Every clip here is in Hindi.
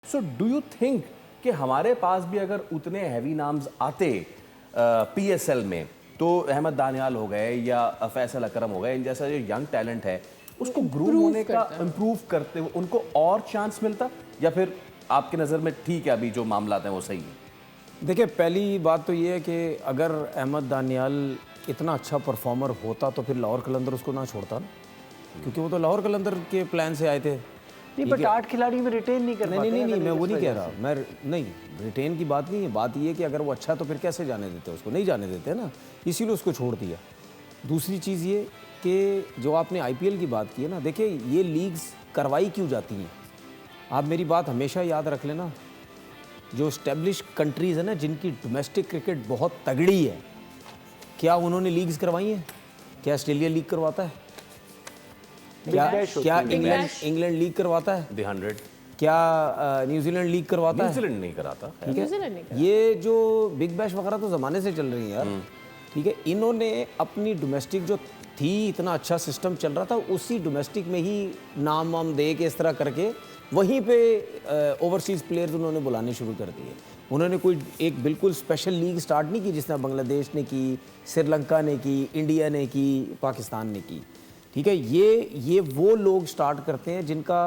सो डू यू थिंक कि हमारे पास भी अगर उतने हैवी नाम्स आते पीएसएल में तो अहमद दानियाल हो गए या फैसल अकरम हो गए, इन जैसा जो यंग टैलेंट है उसको ग्रूम होने का इम्प्रूव करते हुए उनको और चांस मिलता, या फिर आपकी नज़र में ठीक है अभी जो मामला हैं वो सही है? देखिए, पहली बात तो ये है कि अगर अहमद दानियाल इतना अच्छा परफॉर्मर होता तो फिर लाहौर कलंदर उसको ना छोड़ता ना, क्योंकि वो तो लाहौर कलंदर के प्लान से आए थे। नहीं, बट 8 खिलाड़ी में रिटेन नहीं कर पाते। नहीं, मैं वो नहीं कह रहा, मैं नहीं, रिटेन की बात नहीं है। बात ये है कि अगर वो अच्छा तो फिर कैसे जाने देते, उसको नहीं जाने देते ना, इसीलिए उसको छोड़ दिया। दूसरी चीज़ ये कि जो आपने आईपीएल की बात की है ना, देखिए ये लीग्स करवाई क्यों जाती हैं, आप मेरी बात हमेशा याद रख लेना। जो इस्टेब्लिश कंट्रीज़ है ना, जिनकी डोमेस्टिक क्रिकेट बहुत तगड़ी है, क्या उन्होंने लीग्स करवाई हैं? क्या ऑस्ट्रेलिया लीग करवाता है? क्या इंग्लैंड लीग करवाता है? द 100 क्या न्यूजीलैंड लीग करवाता है? न्यूजीलैंड नहीं कराता। ठीक है, ये जो बिग बैश वगैरह तो ज़माने से चल रही है यार। ठीक है, इन्होंने अपनी डोमेस्टिक जो थी, इतना अच्छा सिस्टम चल रहा था, उसी डोमेस्टिक में ही नाम वाम दे के इस तरह करके वहीं पे ओवरसीज़ प्लेयर्स उन्होंने बुलाने शुरू कर दिए। उन्होंने कोई एक बिल्कुल स्पेशल लीग स्टार्ट नहीं की, जिसने बांग्लादेश ने की, श्रीलंका ने की, इंडिया ने की, पाकिस्तान ने की। ठीक है, ये वो लोग स्टार्ट करते हैं जिनका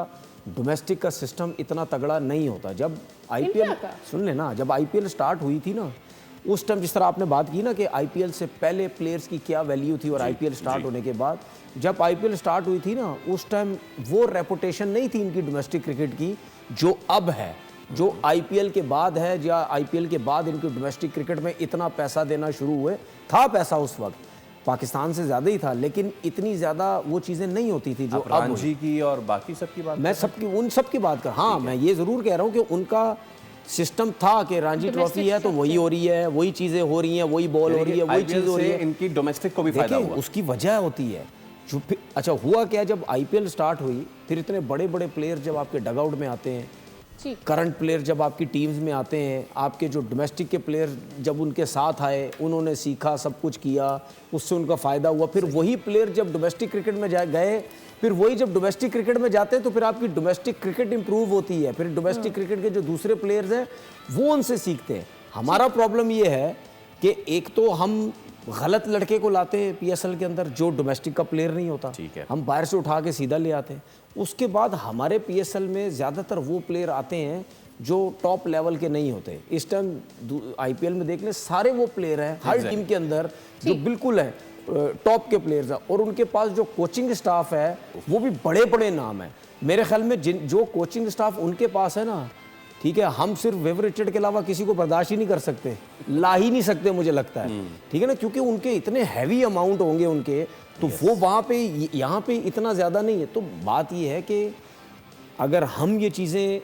डोमेस्टिक का सिस्टम इतना तगड़ा नहीं होता। जब आईपीएल सुन लेना, जब आईपीएल स्टार्ट हुई थी ना, उस टाइम जिस तरह आपने बात की ना कि आईपीएल से पहले प्लेयर्स की क्या वैल्यू थी और आईपीएल स्टार्ट होने के बाद, जब आईपीएल स्टार्ट हुई थी ना, उस टाइम वो रेपुटेशन नहीं थी इनकी डोमेस्टिक क्रिकेट की जो अब है, जो आईपीएल के बाद है, या आईपीएल के बाद इनकी डोमेस्टिक क्रिकेट में इतना पैसा देना शुरू हुए। था पैसा उस वक्त, पाकिस्तान से ज़्यादा ही था, लेकिन इतनी ज़्यादा वो चीज़ें नहीं होती थी जो अब रणजी की और बाकी सब की बात। मैं उन सब की बात कर, हाँ, मैं ये ज़रूर कह रहा हूँ कि उनका सिस्टम था कि रणजी ट्रॉफी है तो वही हो रही है, वही चीज़ें हो रही हैं, वही बॉल हो रही है, वही चीज़ हो रही है। इनकी डोमेस्टिक को भी फायदा हुआ। उसकी वजह होती है जो फिर अच्छा हुआ क्या, जब आईपीएल स्टार्ट हुई, फिर इतने बड़े बड़े प्लेयर जब आपके डगआउट में आते हैं, करंट प्लेयर जब आपकी टीम्स में आते हैं, आपके जो डोमेस्टिक के प्लेयर जब उनके साथ आए, उन्होंने सीखा, सब कुछ किया, उससे उनका फ़ायदा हुआ। फिर वही प्लेयर जब डोमेस्टिक क्रिकेट में गए, फिर वही जब डोमेस्टिक क्रिकेट में जाते हैं तो फिर आपकी डोमेस्टिक क्रिकेट इंप्रूव होती है। फिर डोमेस्टिक क्रिकेट के जो दूसरे प्लेयर्स हैं वो उनसे सीखते हैं। हमारा प्रॉब्लम ये है कि एक तो हम गलत लड़के को लाते हैं पीएसएल के अंदर जो डोमेस्टिक का प्लेयर नहीं होता, ठीक है, हम बाहर से उठा के सीधा ले आते हैं। उसके बाद हमारे पीएसएल में ज़्यादातर वो प्लेयर आते हैं जो टॉप लेवल के नहीं होते। इस टाइम आईपीएल में देख लें, सारे वो प्लेयर हैं हर टीम के अंदर जो बिल्कुल है टॉप के प्लेयर्स हैं, और उनके पास जो कोचिंग स्टाफ है वो भी बड़े बड़े नाम है। मेरे ख्याल में जो कोचिंग स्टाफ उनके पास है ना, ठीक है, हम सिर्फ वेव रिचर्ड के अलावा किसी को बर्दाश्त ही नहीं कर सकते, ला ही नहीं सकते मुझे लगता है। ठीक है ना, क्योंकि उनके इतने हैवी अमाउंट होंगे उनके, तो वो वहाँ पे यहाँ पे इतना ज़्यादा नहीं है। तो बात ये है कि अगर हम ये चीज़ें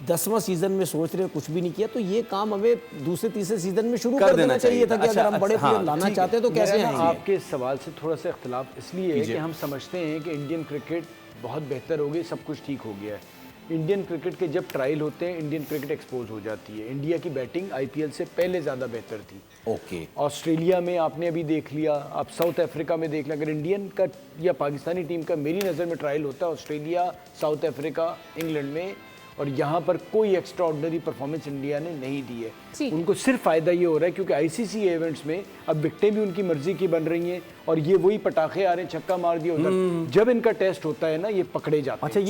10वां सीजन में सोच रहे कुछ भी नहीं किया, तो ये काम हमें दूसरे तीसरे सीजन में शुरू कर देना चाहिए था कि अगर हम बड़े प्लेयर लाना चाहते हैं तो कैसे आएंगे। आपके सवाल से थोड़ा सा इख्तिलाफ इसलिए है कि हम समझते हैं कि इंडियन क्रिकेट बहुत बेहतर हो गई, सब कुछ ठीक हो गया है। इंडियन क्रिकेट के जब ट्रायल होते हैं, इंडियन क्रिकेट एक्सपोज हो जाती है। इंडिया की बैटिंग आईपीएल से पहले ज़्यादा बेहतर थी। ओके, ऑस्ट्रेलिया में आपने अभी देख लिया, आप साउथ अफ्रीका में देख लिया। अगर इंडियन का या पाकिस्तानी टीम का मेरी नज़र में ट्रायल होता है ऑस्ट्रेलिया, साउथ अफ्रीका, इंग्लैंड में, और यहाँ पर कोई एक्स्ट्रा ऑर्डिनरी परफॉर्मेंस इंडिया ने नहीं दी है। उनको सिर्फ फ़ायदा ये हो रहा है क्योंकि आईसीसी इवेंट्स में अब विकेटें भी उनकी मर्जी की बन रही हैं, और ये वही पटाखे आ रहे हैं, छक्का मार दिया उधर। जब इनका टेस्ट होता है ना, ये पकड़े जाते हैं। अच्छा,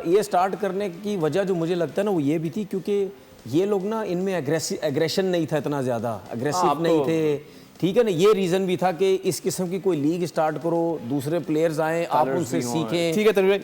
ये स्टार्ट करने की वजह जो मुझे लगता है ना, वो ये भी थी क्योंकि ये लोग ना, इनमें एग्रेशन नहीं था, इतना ज़्यादा अग्रेसिव नहीं थे। ठीक है ना, ये रीज़न भी था कि इस किस्म की कोई लीग स्टार्ट करो, दूसरे प्लेयर्स आएँ, आप उनसे सीखें। ठीक है।